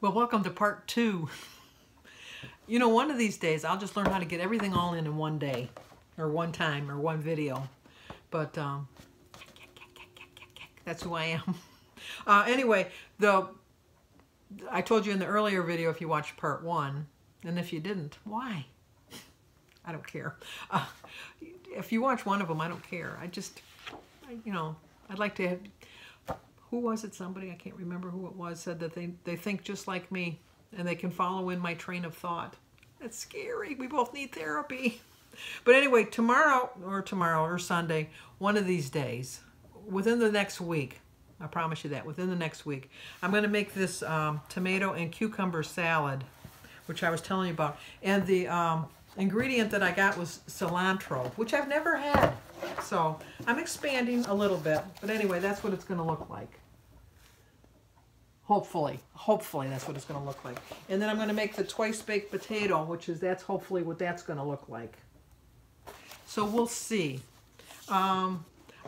Well, welcome to part 2. You know, one of these days I'll just learn how to get everything all in one day, or one time, or one video. But that's who I am. Anyway, I told you in the earlier video if you watched part 1, and if you didn't, why? I don't care. If you watch one of them, I don't care. I'd like to have... Who was it? Somebody, I can't remember who it was, said that they think just like me and they can follow in my train of thought. That's scary. We both need therapy. But anyway, tomorrow or Sunday, one of these days, within the next week, I promise you that, within the next week, I'm going to make this tomato and cucumber salad, which I was telling you about. And the ingredient that I got was cilantro, which I've never had. So I'm expanding a little bit, but anyway, that's what it's going to look like. Hopefully that's what it's going to look like. And then I'm going to make the twice baked potato, that's hopefully what that's going to look like. So we'll see. I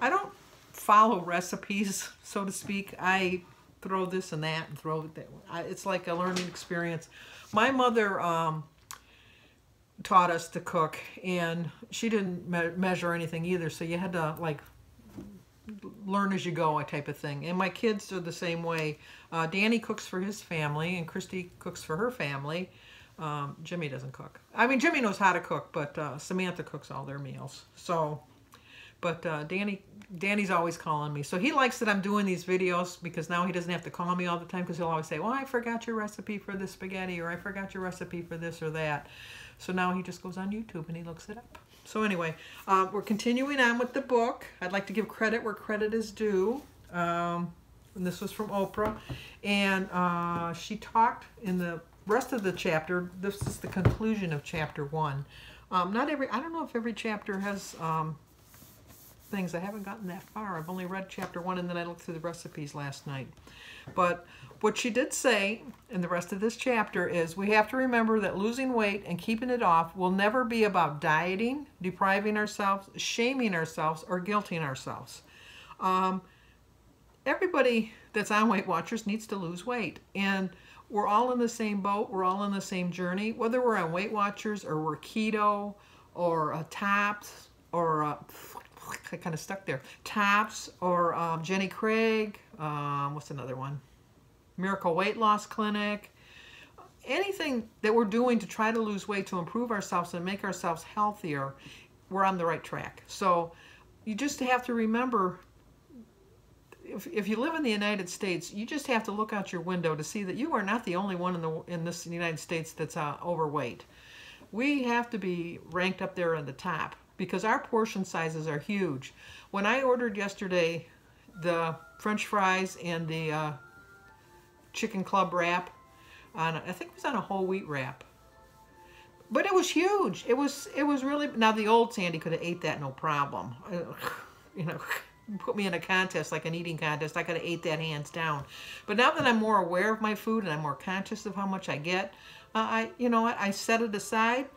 don't follow recipes, so to speak. I throw this and that and throw that. It's like a learning experience. My mother taught us to cook, and she didn't measure anything either, so you had to like learn as you go type of thing. And my kids are the same way. Danny cooks for his family and Christy cooks for her family. Jimmy doesn't cook. I mean, Jimmy knows how to cook, but Samantha cooks all their meals. So but Danny's always calling me, so he likes that I'm doing these videos, because now he doesn't have to call me all the time, because he'll always say, well, I forgot your recipe for this spaghetti, or I forgot your recipe for this or that. So now he just goes on YouTube and he looks it up. So anyway, we're continuing on with the book. I'd like to give credit where credit is due. And this was from Oprah. And she talked in the rest of the chapter. This is the conclusion of chapter 1. I don't know if every chapter has things. I haven't gotten that far. I've only read chapter 1, and then I looked through the recipes last night. But what she did say in the rest of this chapter is we have to remember that losing weight and keeping it off will never be about dieting, depriving ourselves, shaming ourselves, or guilting ourselves. Everybody that's on Weight Watchers needs to lose weight, and we're all in the same boat. We're all in the same journey, whether we're on Weight Watchers or we're keto or TAPS or I kind of stuck there. TAPS or Jenny Craig. What's another one? Miracle Weight Loss Clinic. Anything that we're doing to try to lose weight, to improve ourselves and make ourselves healthier, we're on the right track. So you just have to remember, if you live in the United States, you just have to look out your window to see that you are not the only one in this United States that's overweight. We have to be ranked up there at the top, because our portion sizes are huge. When I ordered yesterday the French fries and the chicken club wrap, I think it was on a whole wheat wrap, but it was huge. It was really, now the old Sandy could have ate that no problem. You know, put me in a contest, like an eating contest, I could have ate that hands down. But now that I'm more aware of my food and I'm more conscious of how much I get, I set it aside.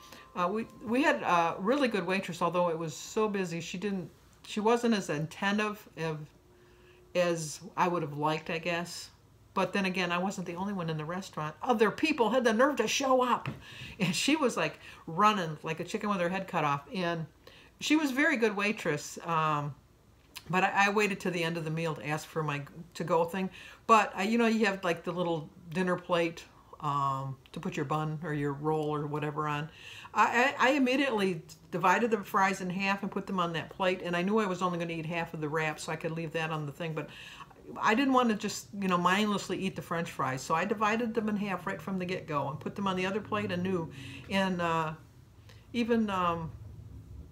We had a really good waitress, although it was so busy. She wasn't as attentive as I would have liked, I guess. But then again, I wasn't the only one in the restaurant. Other people had the nerve to show up, and she was like running like a chicken with her head cut off. And she was a very good waitress. But I waited to the end of the meal to ask for my to-go thing. But you have like the little dinner plate to put your bun or your roll or whatever on. I immediately divided the fries in half and put them on that plate, and I knew I was only going to eat half of the wrap, so I could leave that on the thing. But I didn't want to just mindlessly eat the French fries, so I divided them in half right from the get-go and put them on the other plate anew. And even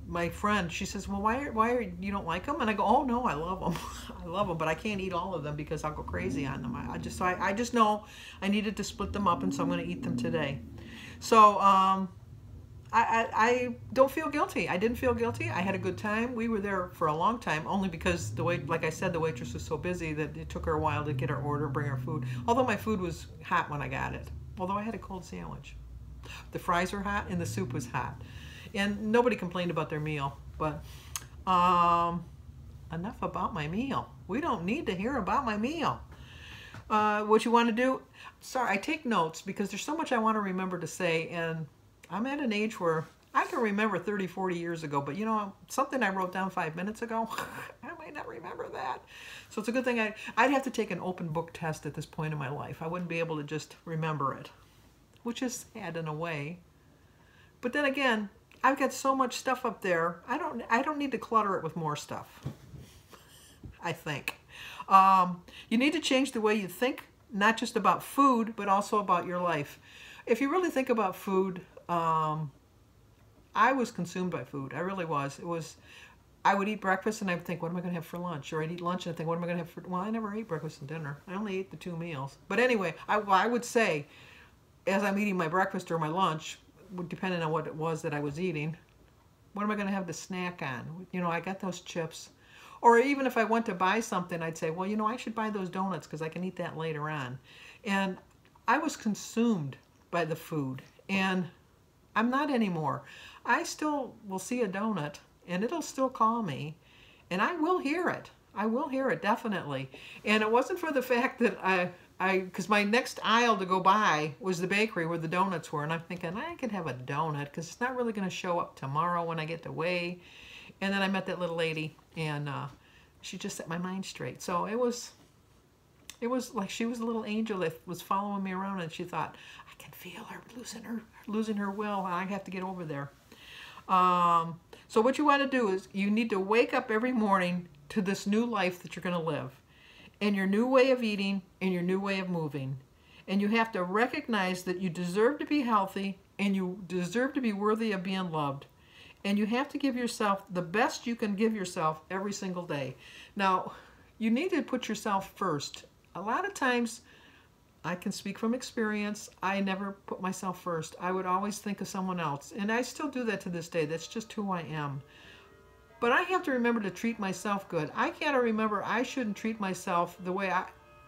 my friend, she says, well, why you don't like them? And I go, oh no, I love them. I love them, but I can't eat all of them because I'll go crazy on them. I just know I needed to split them up, and so I'm going to eat them today. So I don't feel guilty. I didn't feel guilty. I had a good time. We were there for a long time, only because like I said, the waitress was so busy that it took her a while to get our order and bring our food. Although my food was hot when I got it. Although I had a cold sandwich. The fries were hot and the soup was hot. And nobody complained about their meal. But enough about my meal. We don't need to hear about my meal. What you want to do? Sorry, I take notes because there's so much I want to remember to say, and I'm at an age where I can remember 30, 40 years ago, but something I wrote down 5 minutes ago, I might not remember that. So it's a good thing I'd have to take an open book test at this point in my life. I wouldn't be able to just remember it, which is sad in a way. But then again, I've got so much stuff up there. I don't need to clutter it with more stuff, I think. You need to change the way you think, not just about food, but also about your life. If you really think about food, I was consumed by food. I really was. I would eat breakfast and I would think, what am I going to have for lunch? Or I'd eat lunch and I'd think, what am I going to have for... Well, I never ate breakfast and dinner. I only ate the 2 meals. But anyway, I would say, as I'm eating my breakfast or my lunch, depending on what it was that I was eating, what am I going to have to snack on? I got those chips. Or even if I went to buy something, I'd say, well, I should buy those donuts because I can eat that later on. And I was consumed by the food. And I'm not anymore. I still will see a donut and it'll still call me. And I will hear it. I will hear it, definitely. And it wasn't for the fact that because my next aisle to go by was the bakery where the donuts were. And I'm thinking, I could have a donut because it's not really going to show up tomorrow when I get to weigh. And then I met that little lady, and she just set my mind straight. So it was like she was a little angel that was following me around, and she thought, I can feel her losing her will. I have to get over there. So what you want to do is you need to wake up every morning to this new life that you're going to live, and your new way of eating, and your new way of moving. And you have to recognize that you deserve to be healthy, and you deserve to be worthy of being loved. And you have to give yourself the best you can give yourself every single day. Now, you need to put yourself first. A lot of times, I can speak from experience, I never put myself first. I would always think of someone else. And I still do that to this day. That's just who I am. But I have to remember to treat myself good. I got to remember I shouldn't treat myself the way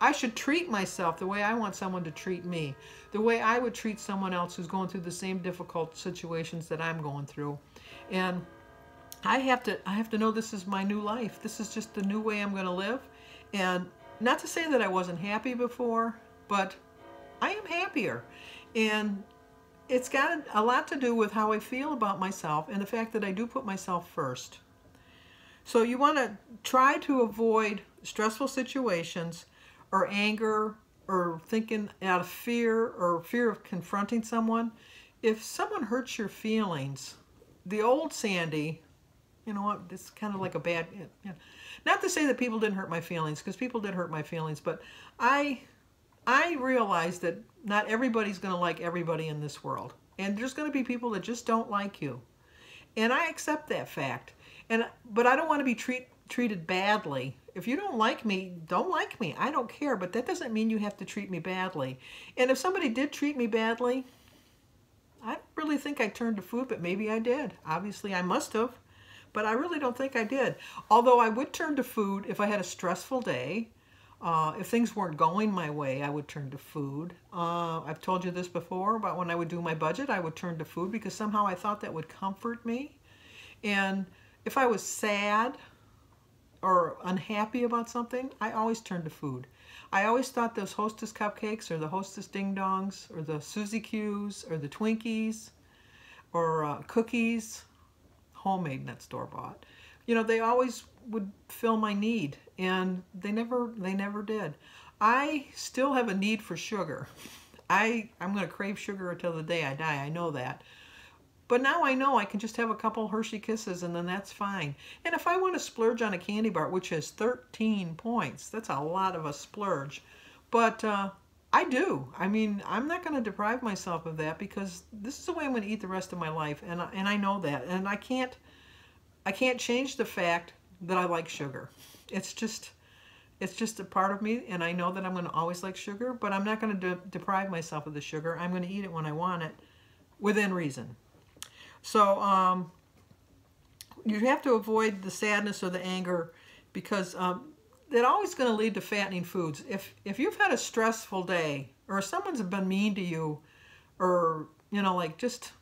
I should treat myself the way I want someone to treat me. The way I would treat someone else who's going through the same difficult situations that I'm going through. And I have to know this is my new life. This is just the new way I'm going to live. And not to say that I wasn't happy before, but I am happier. And it's got a lot to do with how I feel about myself and the fact that I do put myself first. So you want to try to avoid stressful situations or anger or thinking out of fear or fear of confronting someone. If someone hurts your feelings, the old Sandy, you know what, it's kind of like a bad, not to say that people didn't hurt my feelings, because people did hurt my feelings, but I realized that not everybody's going to like everybody in this world. And there's going to be people that just don't like you. And I accept that fact. But I don't want to be treated badly. If you don't like me, don't like me. I don't care, but that doesn't mean you have to treat me badly. And if somebody did treat me badly, I don't really think I turned to food, but maybe I did. Obviously, I must have, but I really don't think I did. Although I would turn to food if I had a stressful day. If things weren't going my way, I would turn to food. I've told you this before about when I would do my budget, I would turn to food because somehow I thought that would comfort me. And if I was sad or unhappy about something, I always turned to food. I always thought those Hostess cupcakes or the Hostess Ding Dongs or the Suzy Q's or the Twinkies or cookies, homemade, not store-bought, they always would fill my need, and they never did. I still have a need for sugar. I'm going to crave sugar until the day I die. I know that. But now I know I can just have a couple Hershey Kisses and then that's fine. And if I want to splurge on a candy bar, which has 13 points, that's a lot of a splurge. But I do. I mean, I'm not going to deprive myself of that because this is the way I'm going to eat the rest of my life. And I know that. And I can't change the fact that I like sugar. It's just a part of me, and I know that I'm going to always like sugar, but I'm not going to deprive myself of the sugar. I'm going to eat it when I want it, within reason. So you have to avoid the sadness or the anger because they're always going to lead to fattening foods. If you've had a stressful day or someone's been mean to you or, like just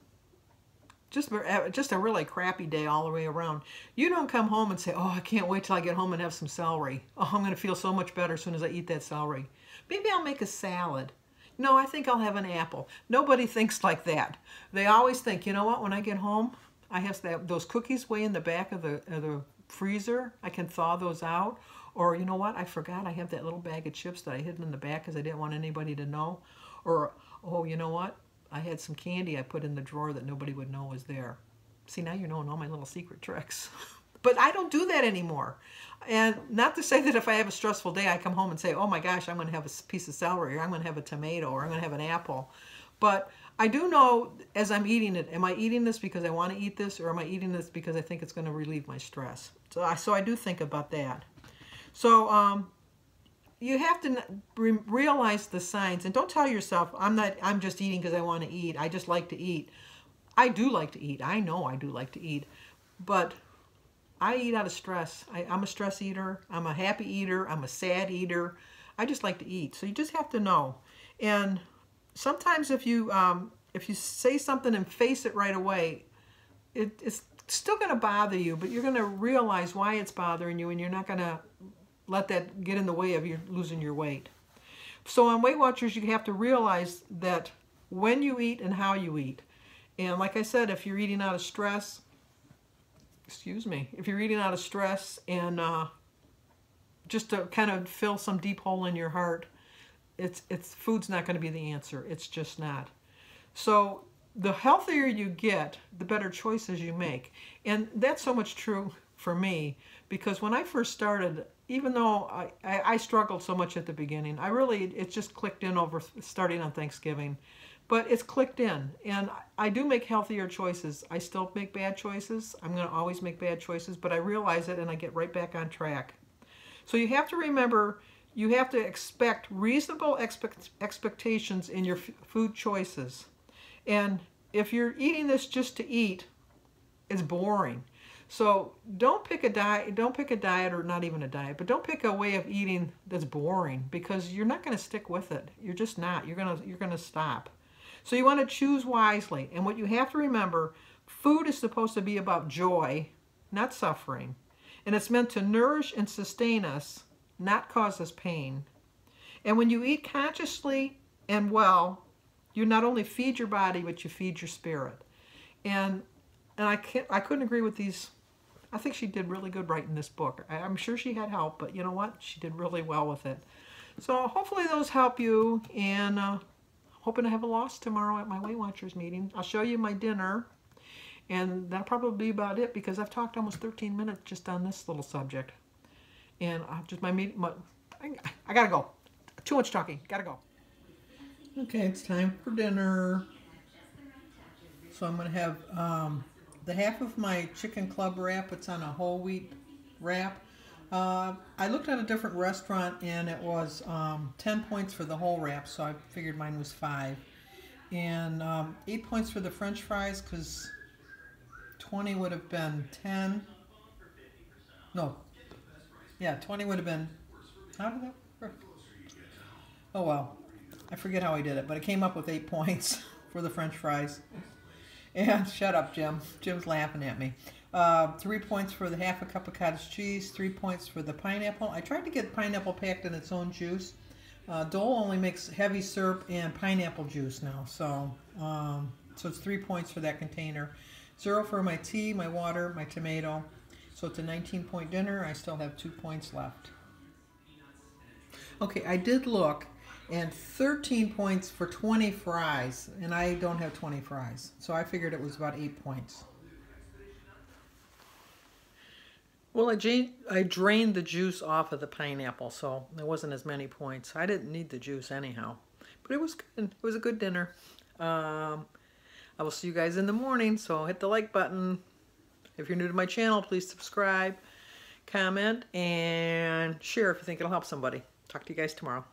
a really crappy day all the way around, you don't come home and say, oh, I can't wait till I get home and have some celery. Oh, I'm going to feel so much better as soon as I eat that celery. Maybe I'll make a salad. No, I think I'll have an apple. Nobody thinks like that. They always think, you know what, when I get home, I have those cookies way in the back of the freezer. I can thaw those out. Or, you know what, I forgot I have that little bag of chips that I hid in the back because I didn't want anybody to know. Or, oh, you know what, I had some candy I put in the drawer that nobody would know was there. See, now you're knowing all my little secret tricks. But I don't do that anymore. And not to say that if I have a stressful day, I come home and say, oh my gosh, I'm going to have a piece of celery, or I'm going to have a tomato, or I'm going to have an apple. But I do know as I'm eating it, am I eating this because I want to eat this, or am I eating this because I think it's going to relieve my stress? So I do think about that. So you have to realize the signs, and don't tell yourself, I'm just eating because I want to eat. I just like to eat. I do like to eat. I know I do like to eat. But I eat out of stress. I'm a stress eater. I'm a happy eater. I'm a sad eater. I just like to eat. So you just have to know. And sometimes if you say something and face it right away, it's still going to bother you, but you're going to realize why it's bothering you, and you're not going to let that get in the way of you losing your weight. So on Weight Watchers, you have to realize that when you eat and how you eat. And like I said, if you're eating out of stress, if you're eating out of stress and just to kind of fill some deep hole in your heart, food's not going to be the answer. It's just not. So the healthier you get, the better choices you make. And that's so much true for me, because when I first started, even though I struggled so much at the beginning, it just clicked in over starting on Thanksgiving. But it's clicked in, and I do make healthier choices. I still make bad choices. I'm going to always make bad choices, but I realize it and I get right back on track. So you have to remember, you have to expect reasonable expectations in your food choices. And if you're eating this just to eat, it's boring. So don't pick a diet, or not even a diet, but don't pick a way of eating that's boring, because you're not going to stick with it. You're just not. You're going to stop. So you want to choose wisely. And what you have to remember, food is supposed to be about joy, not suffering. And it's meant to nourish and sustain us, not cause us pain. And when you eat consciously and well, you not only feed your body, but you feed your spirit. And I couldn't agree with these. I think she did really good writing this book. I'm sure she had help, but you know what? She did really well with it. So hopefully those help you, and hoping to have a loss tomorrow at my Weight Watchers meeting. I'll show you my dinner, and that'll probably be about it, because I've talked almost 13 minutes just on this little subject. And I gotta go. Too much talking. Gotta go. Okay, it's time for dinner. So I'm gonna have the half of my chicken club wrap. It's on a whole wheat wrap. I looked at a different restaurant, and it was 10 points for the whole wrap, so I figured mine was 5. And 8 points for the French fries, because 20 would have been 10. No. Yeah, 20 would have been... How did that work? Oh, well. I forget how I did it, but it came up with 8 points for the French fries. And shut up, Jim. Jim's laughing at me. 3 points for the half a cup of cottage cheese. 3 points for the pineapple. I tried to get pineapple packed in its own juice. Dole only makes heavy syrup and pineapple juice now, so it's 3 points for that container. 0 for my tea, my water, my tomato. So it's a 19-point dinner. I still have 2 points left. Okay, I did look, and 13 points for 20 fries, and I don't have 20 fries, so I figured it was about 8 points. Well, I drained the juice off of the pineapple, so there wasn't as many points. I didn't need the juice anyhow, but it was good. It was a good dinner. I will see you guys in the morning, so hit the like button. If you're new to my channel, please subscribe, comment, and share if you think it'll help somebody. Talk to you guys tomorrow.